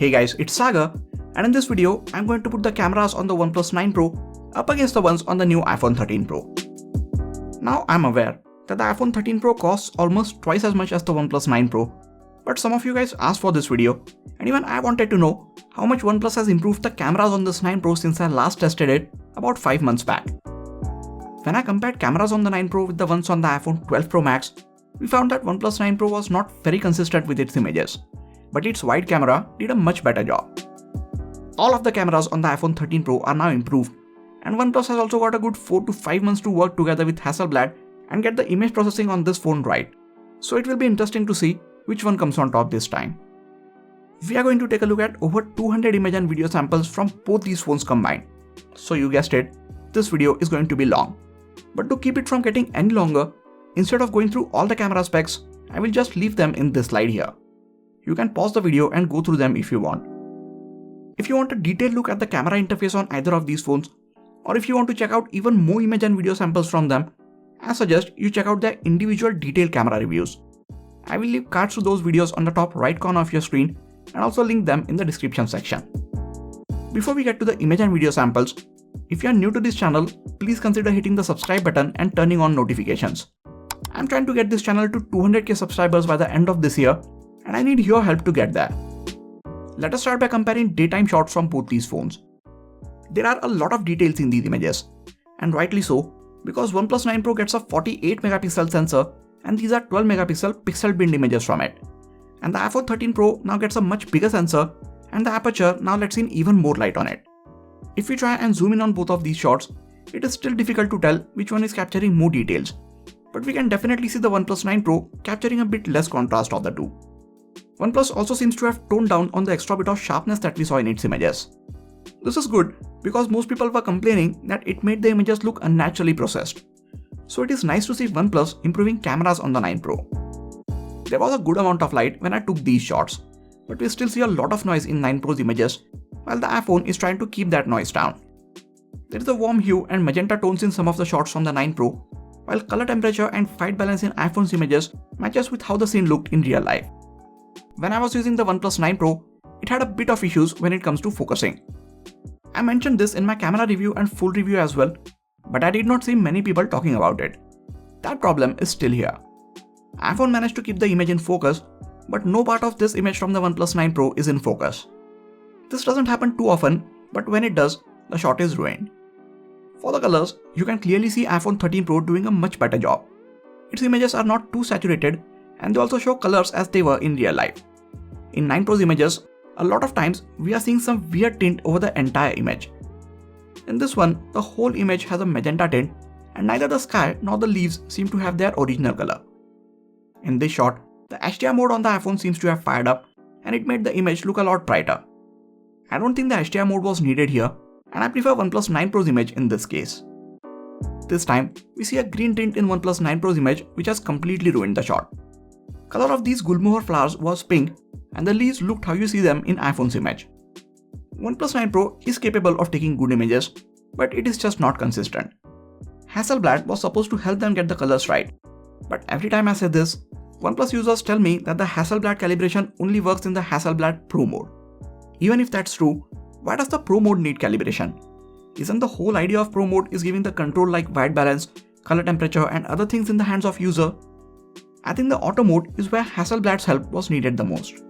Hey guys, it's Saga, and in this video, I'm going to put the cameras on the OnePlus 9 Pro up against the ones on the new iPhone 13 Pro. Now I'm aware that the iPhone 13 Pro costs almost twice as much as the OnePlus 9 Pro, but some of you guys asked for this video, and even I wanted to know how much OnePlus has improved the cameras on this 9 Pro since I last tested it about 5 months back. When I compared cameras on the 9 Pro with the ones on the iPhone 12 Pro Max, we found that OnePlus 9 Pro was not very consistent with its images, but its wide camera did a much better job. All of the cameras on the iPhone 13 Pro are now improved, and OnePlus has also got a good 4 to 5 months to work together with Hasselblad and get the image processing on this phone right. So it will be interesting to see which one comes on top this time. We are going to take a look at over 200 image and video samples from both these phones combined. So you guessed it, this video is going to be long. But to keep it from getting any longer, instead of going through all the camera specs, I will just leave them in this slide here. You can pause the video and go through them if you want. If you want a detailed look at the camera interface on either of these phones, or if you want to check out even more image and video samples from them, I suggest you check out their individual detailed camera reviews. I will leave cards to those videos on the top right corner of your screen and also link them in the description section. Before we get to the image and video samples, if you are new to this channel, please consider hitting the subscribe button and turning on notifications. I'm trying to get this channel to 200k subscribers by the end of this year, and I need your help to get there. Let us start by comparing daytime shots from both these phones. There are a lot of details in these images, and rightly so, because OnePlus 9 Pro gets a 48 megapixel sensor and these are 12 megapixel pixel binned images from it. And the iPhone 13 Pro now gets a much bigger sensor and the aperture now lets in even more light on it. If we try and zoom in on both of these shots, it is still difficult to tell which one is capturing more details, but we can definitely see the OnePlus 9 Pro capturing a bit less contrast of the two. OnePlus also seems to have toned down on the extra bit of sharpness that we saw in its images. This is good because most people were complaining that it made the images look unnaturally processed. So it is nice to see OnePlus improving cameras on the 9 Pro. There was a good amount of light when I took these shots, but we still see a lot of noise in 9 Pro's images, while the iPhone is trying to keep that noise down. There is a warm hue and magenta tones in some of the shots from the 9 Pro, while color temperature and white balance in iPhone's images matches with how the scene looked in real life. When I was using the OnePlus 9 Pro, it had a bit of issues when it comes to focusing. I mentioned this in my camera review and full review as well, but I did not see many people talking about it. That problem is still here. iPhone managed to keep the image in focus, but no part of this image from the OnePlus 9 Pro is in focus. This doesn't happen too often, but when it does, the shot is ruined. For the colors, you can clearly see iPhone 13 Pro doing a much better job. Its images are not too saturated, and they also show colors as they were in real life. In 9 Pro's images, a lot of times we are seeing some weird tint over the entire image. In this one, the whole image has a magenta tint, and neither the sky nor the leaves seem to have their original color. In this shot, the HDR mode on the iPhone seems to have fired up, and it made the image look a lot brighter. I don't think the HDR mode was needed here, and I prefer OnePlus 9 Pro's image in this case. This time, we see a green tint in OnePlus 9 Pro's image which has completely ruined the shot. Color of these gulmohar flowers was pink, and the leaves looked how you see them in iPhone's image. OnePlus 9 Pro is capable of taking good images, but it is just not consistent. Hasselblad was supposed to help them get the colors right, but every time I say this, OnePlus users tell me that the Hasselblad calibration only works in the Hasselblad Pro mode. Even if that's true, why does the Pro mode need calibration? Isn't the whole idea of Pro mode is giving the control like white balance, color temperature and other things in the hands of user? I think the auto mode is where Hasselblad's help was needed the most.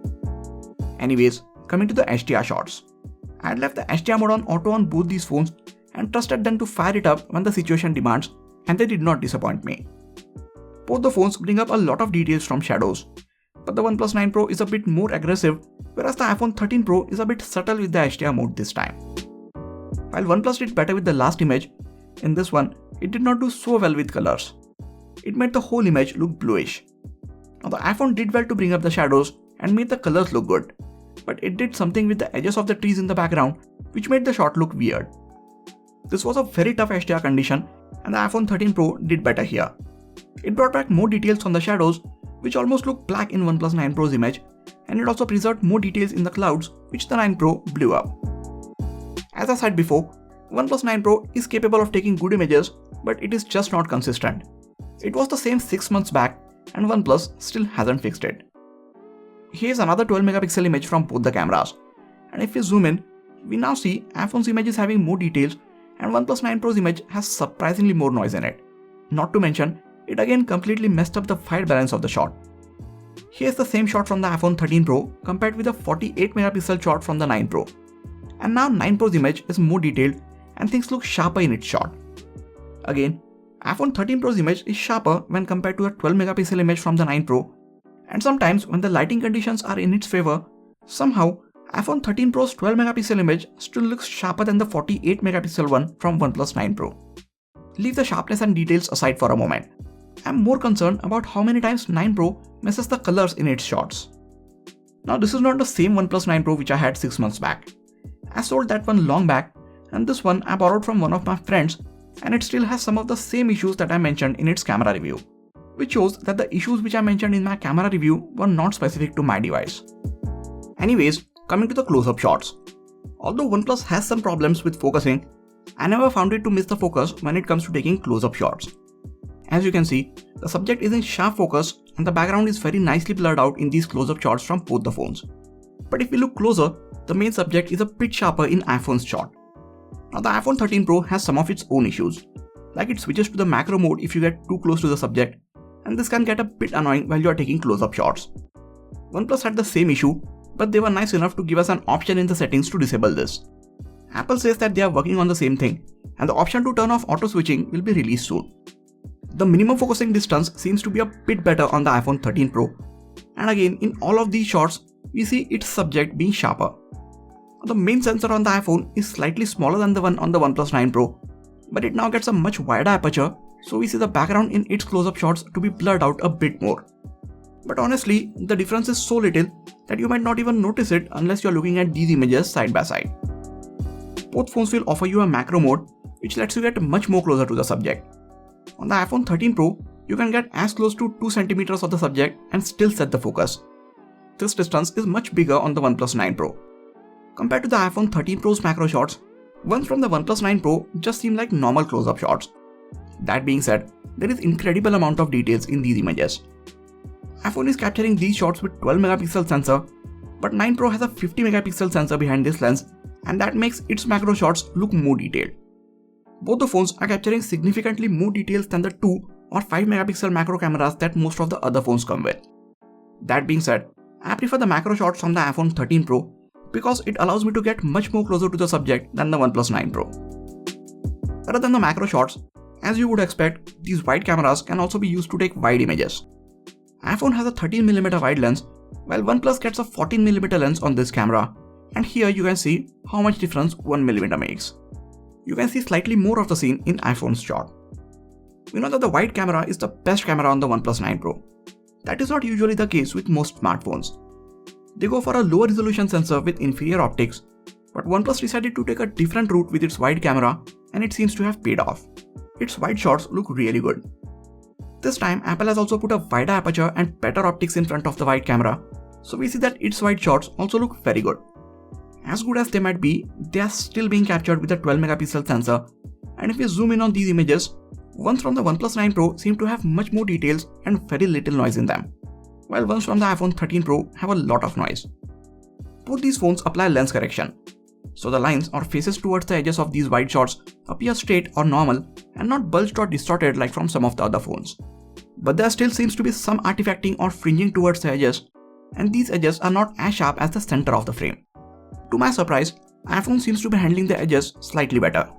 Anyways, coming to the HDR shots. I had left the HDR mode on auto on both these phones and trusted them to fire it up when the situation demands, and they did not disappoint me. Both the phones bring up a lot of details from shadows, but the OnePlus 9 Pro is a bit more aggressive, whereas the iPhone 13 Pro is a bit subtle with the HDR mode this time. While OnePlus did better with the last image, in this one, it did not do so well with colors. It made the whole image look bluish. Now the iPhone did well to bring up the shadows and made the colors look good, but it did something with the edges of the trees in the background which made the shot look weird. This was a very tough HDR condition, and the iPhone 13 Pro did better here. It brought back more details on the shadows which almost looked black in OnePlus 9 Pro's image, and it also preserved more details in the clouds which the 9 Pro blew up. As I said before, OnePlus 9 Pro is capable of taking good images, but it is just not consistent. It was the same 6 months back, and OnePlus still hasn't fixed it. Here's another 12 megapixel image from both the cameras, And if we zoom in, we now see iPhone's image is having more details and OnePlus 9 Pro's image has surprisingly more noise in it. Not to mention, it again completely messed up the white balance of the shot. Here's the same shot from the iPhone 13 Pro compared with the 48 megapixel shot from the 9 Pro. And now 9 Pro's image is more detailed and things look sharper in its shot. Again, iPhone 13 Pro's image is sharper when compared to the 12 megapixel image from the 9 Pro, and sometimes when the lighting conditions are in its favor, somehow iPhone 13 Pro's 12 megapixel image still looks sharper than the 48 megapixel one from OnePlus 9 Pro. Leave the sharpness and details aside for a moment. I'm more concerned about how many times 9 Pro messes the colors in its shots. Now this is not the same OnePlus 9 Pro which I had 6 months back. I sold that one long back, and this one I borrowed from one of my friends, and it still has some of the same issues that I mentioned in its camera review, which shows that the issues which I mentioned in my camera review were not specific to my device. Anyways, coming to the close-up shots. Although OnePlus has some problems with focusing, I never found it to miss the focus when it comes to taking close-up shots. As you can see, the subject is in sharp focus and the background is very nicely blurred out in these close-up shots from both the phones. But if we look closer, the main subject is a bit sharper in iPhone's shot. Now the iPhone 13 Pro has some of its own issues, like it switches to the macro mode if you get too close to the subject, and this can get a bit annoying while you are taking close-up shots. OnePlus had the same issue, but they were nice enough to give us an option in the settings to disable this. Apple says that they are working on the same thing, and the option to turn off auto switching will be released soon. The minimum focusing distance seems to be a bit better on the iPhone 13 Pro, and again in all of these shots we see its subject being sharper. The main sensor on the iPhone is slightly smaller than the one on the OnePlus 9 Pro, but it now gets a much wider aperture, so we see the background in its close-up shots to be blurred out a bit more. But honestly, the difference is so little that you might not even notice it unless you are looking at these images side by side. Both phones will offer you a macro mode, which lets you get much more closer to the subject. On the iPhone 13 Pro, you can get as close to 2 cm of the subject and still set the focus. This distance is much bigger on the OnePlus 9 Pro. Compared to the iPhone 13 Pro's macro shots, ones from the OnePlus 9 Pro just seem like normal close-up shots. That being said, there is incredible amount of details in these images. iPhone is capturing these shots with 12 megapixel sensor, but 9 Pro has a 50 megapixel sensor behind this lens, and that makes its macro shots look more detailed. Both the phones are capturing significantly more details than the 2 or 5 megapixel macro cameras that most of the other phones come with. That being said, I prefer the macro shots on the iPhone 13 Pro because it allows me to get much more closer to the subject than the OnePlus 9 Pro. Other than the macro shots, as you would expect, these wide cameras can also be used to take wide images. iPhone has a 13mm wide lens, while OnePlus gets a 14mm lens on this camera, and here you can see how much difference 1mm makes. You can see slightly more of the scene in iPhone's shot. We know that the wide camera is the best camera on the OnePlus 9 Pro. That is not usually the case with most smartphones. They go for a lower resolution sensor with inferior optics, but OnePlus decided to take a different route with its wide camera, and it seems to have paid off. Its wide shots look really good. This time Apple has also put a wider aperture and better optics in front of the wide camera, so we see that its wide shots also look very good. As good as they might be, they are still being captured with a 12 megapixel sensor, and if we zoom in on these images, ones from the OnePlus 9 Pro seem to have much more details and very little noise in them, while ones from the iPhone 13 Pro have a lot of noise. Both these phones apply lens correction, so the lines or faces towards the edges of these wide shots appear straight or normal and not bulged or distorted like from some of the other phones. But there still seems to be some artifacting or fringing towards the edges, and these edges are not as sharp as the center of the frame. To my surprise, iPhone seems to be handling the edges slightly better.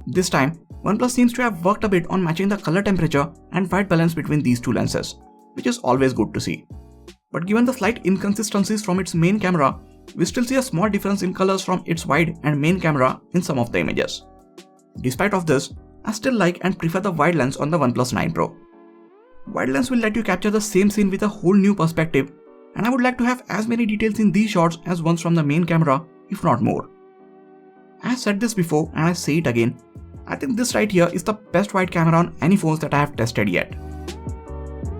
This time, OnePlus seems to have worked a bit on matching the color temperature and white balance between these two lenses, which is always good to see. But given the slight inconsistencies from its main camera, we still see a small difference in colors from its wide and main camera in some of the images. Despite of this, I still like and prefer the wide lens on the OnePlus 9 Pro. Wide lens will let you capture the same scene with a whole new perspective, and I would like to have as many details in these shots as ones from the main camera, if not more. I have said this before and I say it again, I think this right here is the best wide camera on any phones that I have tested yet.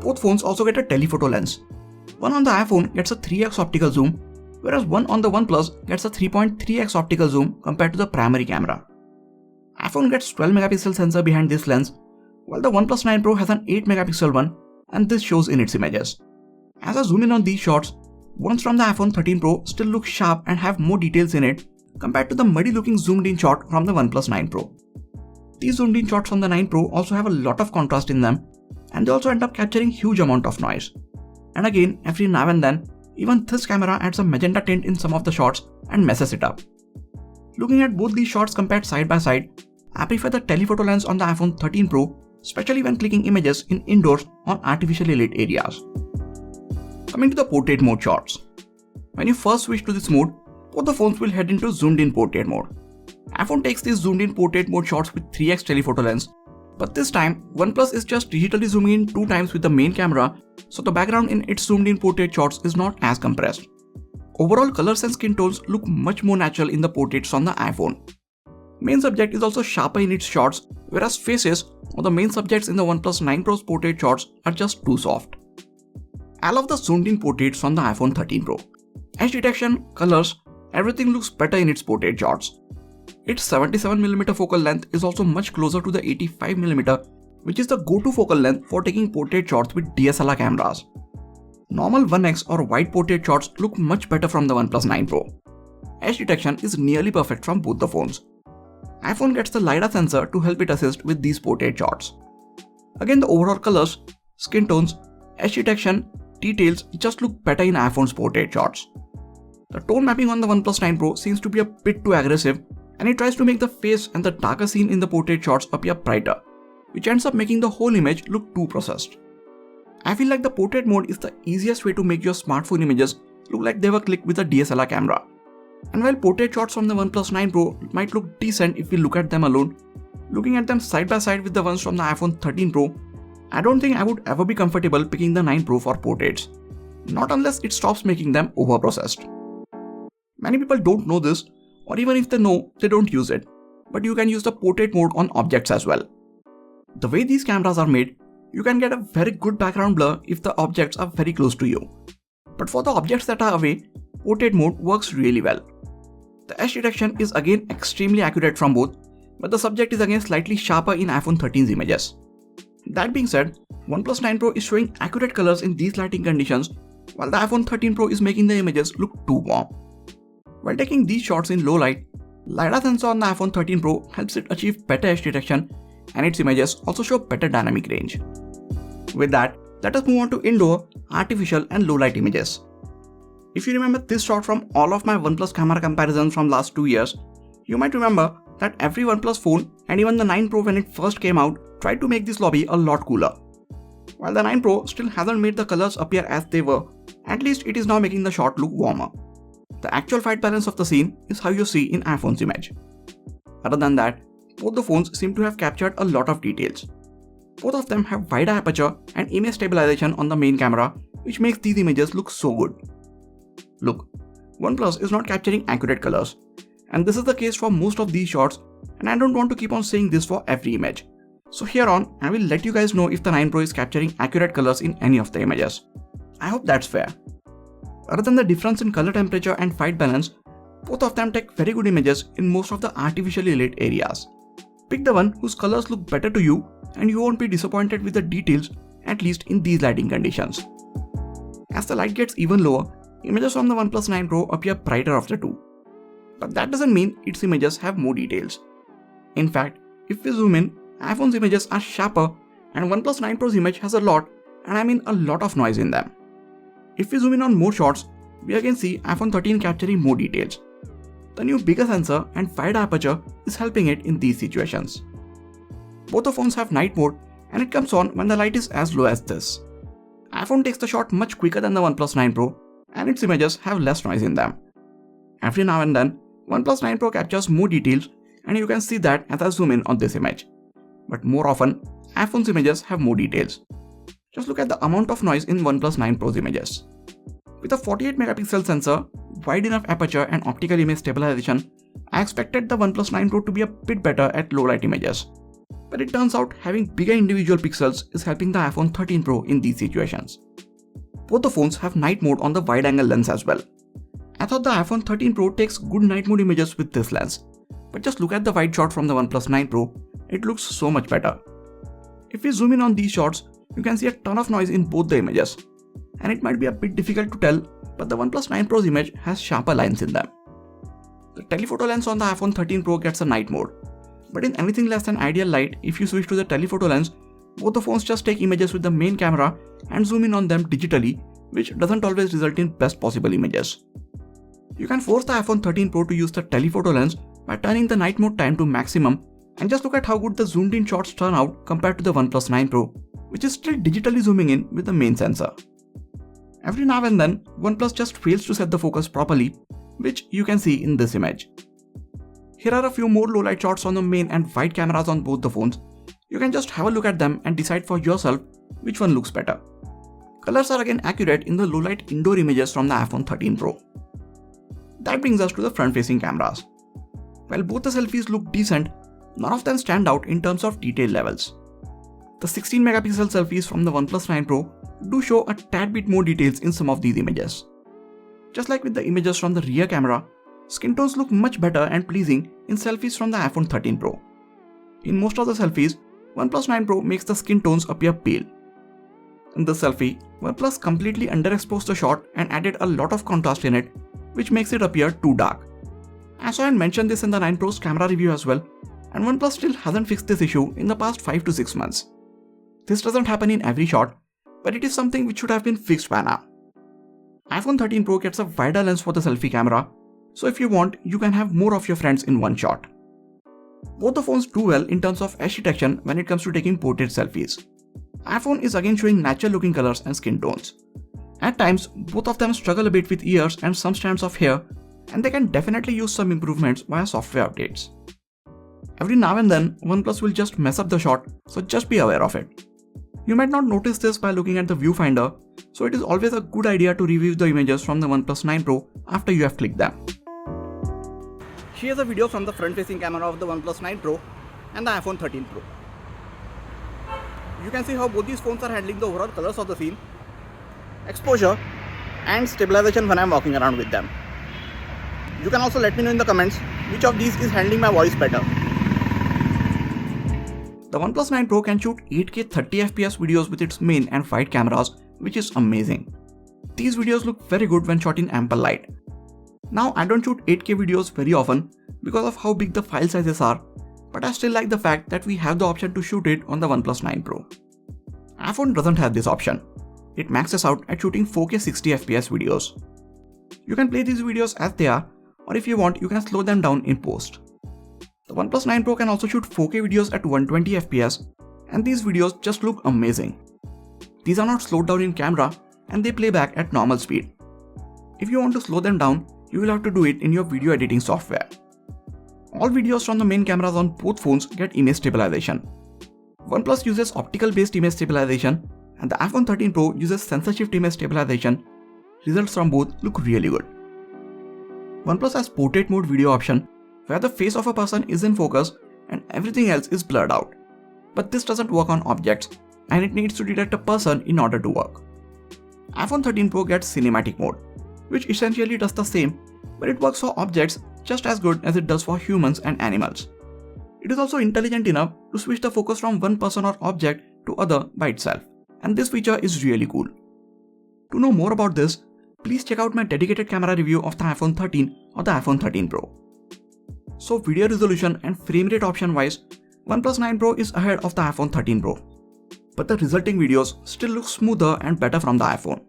Both phones also get a telephoto lens. One on the iPhone gets a 3x optical zoom, whereas one on the OnePlus gets a 3.3x optical zoom compared to the primary camera. iPhone gets 12 megapixel sensor behind this lens, while the OnePlus 9 Pro has an 8 megapixel one, and this shows in its images. As I zoom in on these shots, ones from the iPhone 13 Pro still look sharp and have more details in it compared to the muddy looking zoomed in shot from the OnePlus 9 Pro. These zoomed in shots from the 9 Pro also have a lot of contrast in them, and they also end up capturing huge amount of noise. And again, every now and then, even this camera adds a magenta tint in some of the shots and messes it up. Looking at both these shots compared side by side, I prefer the telephoto lens on the iPhone 13 Pro, especially when clicking images in indoors or artificially lit areas. Coming to the portrait mode shots. When you first switch to this mode, both the phones will head into zoomed in portrait mode. iPhone takes these zoomed in portrait mode shots with 3x telephoto lens, but this time OnePlus is just digitally zooming in 2 times with the main camera, so the background in its zoomed in portrait shots is not as compressed. Overall, colors and skin tones look much more natural in the portraits on the iPhone. Main subject is also sharper in its shots, whereas faces or the main subjects in the OnePlus 9 Pro's portrait shots are just too soft. I love the zoomed in portraits on the iPhone 13 Pro. Edge detection, colors, everything looks better in its portrait shots. Its 77mm focal length is also much closer to the 85mm, which is the go-to focal length for taking portrait shots with DSLR cameras. Normal 1x or wide portrait shots look much better from the OnePlus 9 Pro. Edge detection is nearly perfect from both the phones. iPhone gets the LiDAR sensor to help it assist with these portrait shots. Again, the overall colors, skin tones, edge detection, details just look better in iPhone's portrait shots. The tone mapping on the OnePlus 9 Pro seems to be a bit too aggressive, and it tries to make the face and the darker scene in the portrait shots appear brighter, which ends up making the whole image look too processed. I feel like the portrait mode is the easiest way to make your smartphone images look like they were clicked with a DSLR camera. And while portrait shots from the OnePlus 9 Pro might look decent if we look at them alone, looking at them side by side with the ones from the iPhone 13 Pro, I don't think I would ever be comfortable picking the 9 Pro for portraits. Not unless it stops making them overprocessed. Many people don't know this, or even if they know, they don't use it, but you can use the portrait mode on objects as well. The way these cameras are made, you can get a very good background blur if the objects are very close to you. But for the objects that are away, portrait mode works really well. The edge detection is again extremely accurate from both, but the subject is again slightly sharper in iPhone 13's images. That being said, OnePlus 9 Pro is showing accurate colors in these lighting conditions, while the iPhone 13 Pro is making the images look too warm. While taking these shots in low light, LiDAR sensor on the iPhone 13 Pro helps it achieve better edge detection, and its images also show better dynamic range. With that, let us move on to indoor, artificial and low light images. If you remember this shot from all of my OnePlus camera comparisons from last 2 years, you might remember that every OnePlus phone and even the 9 Pro when it first came out tried to make this lobby a lot cooler. While the 9 Pro still hasn't made the colors appear as they were, at least it is now making the shot look warmer. The actual white balance of the scene is how you see in iPhone's image. Other than that, both the phones seem to have captured a lot of details. Both of them have wider aperture and image stabilization on the main camera, which makes these images look so good. Look, OnePlus is not capturing accurate colors, and this is the case for most of these shots, and I don't want to keep on saying this for every image. So here on, I will let you guys know if the 9 Pro is capturing accurate colors in any of the images. I hope that's fair. Other than the difference in color temperature and white balance, both of them take very good images in most of the artificially lit areas. Pick the one whose colors look better to you and you won't be disappointed with the details, at least in these lighting conditions. As the light gets even lower, images from the OnePlus 9 Pro appear brighter of the two. But that doesn't mean its images have more details. In fact, if we zoom in, iPhone's images are sharper and OnePlus 9 Pro's image has a lot, and I mean a lot of noise in them. If we zoom in on more shots, we again see iPhone 13 capturing more details. The new bigger sensor and wider aperture is helping it in these situations. Both the phones have night mode and it comes on when the light is as low as this. iPhone takes the shot much quicker than the OnePlus 9 Pro and its images have less noise in them. Every now and then, OnePlus 9 Pro captures more details and you can see that as I zoom in on this image. But more often, iPhone's images have more details. Just look at the amount of noise in OnePlus 9 Pro's images. With a 48 megapixel sensor, wide enough aperture and optical image stabilization, I expected the OnePlus 9 Pro to be a bit better at low light images. But it turns out having bigger individual pixels is helping the iPhone 13 Pro in these situations. Both the phones have night mode on the wide angle lens as well. I thought the iPhone 13 Pro takes good night mode images with this lens, but just look at the wide shot from the OnePlus 9 Pro, it looks so much better. If we zoom in on these shots, you can see a ton of noise in both the images, and it might be a bit difficult to tell but the OnePlus 9 Pro's image has sharper lines in them. The telephoto lens on the iPhone 13 Pro gets a night mode, but in anything less than ideal light, if you switch to the telephoto lens, both the phones just take images with the main camera and zoom in on them digitally, which doesn't always result in best possible images. You can force the iPhone 13 Pro to use the telephoto lens by turning the night mode time to maximum, and just look at how good the zoomed in shots turn out compared to the OnePlus 9 Pro, which is still digitally zooming in with the main sensor. Every now and then, OnePlus just fails to set the focus properly, which you can see in this image. Here are a few more low light shots on the main and wide cameras on both the phones. You can just have a look at them and decide for yourself which one looks better. Colors are again accurate in the low light indoor images from the iPhone 13 Pro. That brings us to the front facing cameras. While both the selfies look decent, none of them stand out in terms of detail levels. The 16 megapixel selfies from the OnePlus 9 Pro do show a tad bit more details in some of these images. Just like with the images from the rear camera, skin tones look much better and pleasing in selfies from the iPhone 13 Pro. In most of the selfies, OnePlus 9 Pro makes the skin tones appear pale. In this selfie, OnePlus completely underexposed the shot and added a lot of contrast in it, which makes it appear too dark. I saw and mentioned this in the 9 Pro's camera review as well, and OnePlus still hasn't fixed this issue in the past 5 to 6 months. This doesn't happen in every shot, but it is something which should have been fixed by now. iPhone 13 Pro gets a wider lens for the selfie camera, so if you want, you can have more of your friends in one shot. Both the phones do well in terms of edge detection when it comes to taking portrait selfies. iPhone is again showing natural looking colors and skin tones. At times, both of them struggle a bit with ears and some strands of hair, and they can definitely use some improvements via software updates. Every now and then, OnePlus will just mess up the shot, so just be aware of it. You might not notice this by looking at the viewfinder, so it is always a good idea to review the images from the OnePlus 9 Pro after you have clicked them. Here's a video from the front-facing camera of the OnePlus 9 Pro and the iPhone 13 Pro. You can see how both these phones are handling the overall colors of the scene, exposure, and stabilization when I'm walking around with them. You can also let me know in the comments which of these is handling my voice better. The OnePlus 9 Pro can shoot 8K 30fps videos with its main and wide cameras, which is amazing. These videos look very good when shot in ample light. Now I don't shoot 8K videos very often because of how big the file sizes are, but I still like the fact that we have the option to shoot it on the OnePlus 9 Pro. iPhone doesn't have this option. It maxes out at shooting 4K 60fps videos. You can play these videos as they are, or if you want, you can slow them down in post. The OnePlus 9 Pro can also shoot 4K videos at 120fps, and these videos just look amazing. These are not slowed down in camera, and they play back at normal speed. If you want to slow them down, you will have to do it in your video editing software. All videos from the main cameras on both phones get image stabilization. OnePlus uses optical based image stabilization, and the iPhone 13 Pro uses sensor shift image stabilization. Results from both look really good. OnePlus has portrait mode video option, where the face of a person is in focus and everything else is blurred out. But this doesn't work on objects, and it needs to detect a person in order to work. iPhone 13 Pro gets cinematic mode, which essentially does the same, but it works for objects just as good as it does for humans and animals. It is also intelligent enough to switch the focus from one person or object to other by itself, and this feature is really cool. To know more about this, please check out my dedicated camera review of the iPhone 13 or the iPhone 13 Pro. So video resolution and frame rate option wise, OnePlus 9 Pro is ahead of the iPhone 13 Pro. But the resulting videos still look smoother and better from the iPhone.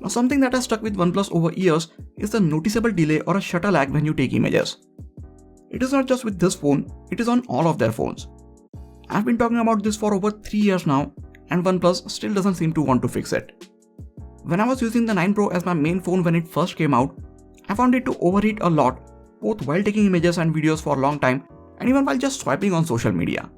Now something that has stuck with OnePlus over years is the noticeable delay or a shutter lag when you take images. It is not just with this phone, it is on all of their phones. I've been talking about this for over 3 years now, and OnePlus still doesn't seem to want to fix it. When I was using the 9 Pro as my main phone when it first came out, I found it to overheat a lot, both while taking images and videos for a long time, and even while just swiping on social media.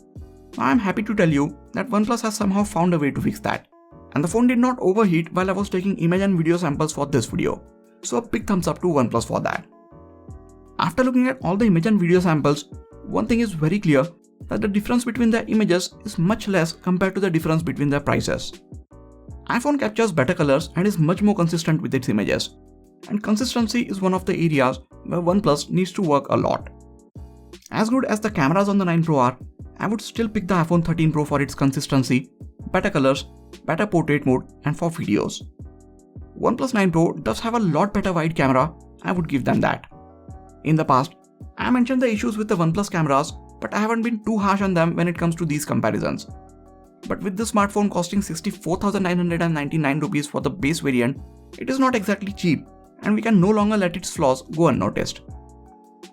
Now I'm happy to tell you that OnePlus has somehow found a way to fix that, and the phone did not overheat while I was taking image and video samples for this video, so a big thumbs up to OnePlus for that. After looking at all the image and video samples, one thing is very clear, that the difference between their images is much less compared to the difference between their prices. iPhone captures better colors and is much more consistent with its images, and consistency is one of the areas where OnePlus needs to work a lot. As good as the cameras on the 9 Pro are, I would still pick the iPhone 13 Pro for its consistency, better colors, better portrait mode, and for videos. OnePlus 9 Pro does have a lot better wide camera, I would give them that. In the past, I mentioned the issues with the OnePlus cameras, but I haven't been too harsh on them when it comes to these comparisons. But with the smartphone costing 64,999 rupees for the base variant, it is not exactly cheap, and we can no longer let its flaws go unnoticed.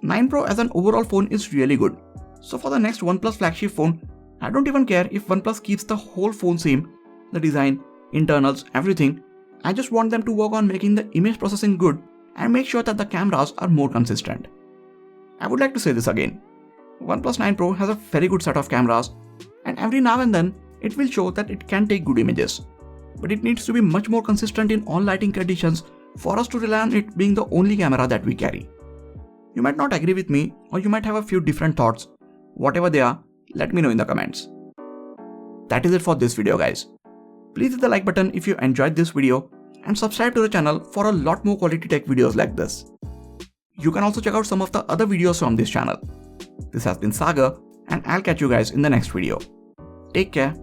9 Pro as an overall phone is really good, so for the next OnePlus flagship phone, I don't even care if OnePlus keeps the whole phone same, the design, internals, everything. I just want them to work on making the image processing good and make sure that the cameras are more consistent. I would like to say this again. OnePlus 9 Pro has a very good set of cameras, and every now and then it will show that it can take good images. But it needs to be much more consistent in all lighting conditions for us to rely on it being the only camera that we carry. You might not agree with me, or you might have a few different thoughts. Whatever they are, let me know in the comments. That is it for this video, guys. Please hit the like button if you enjoyed this video and subscribe to the channel for a lot more quality tech videos like this. You can also check out some of the other videos from this channel. This has been Sagar, and I'll catch you guys in the next video. Take care.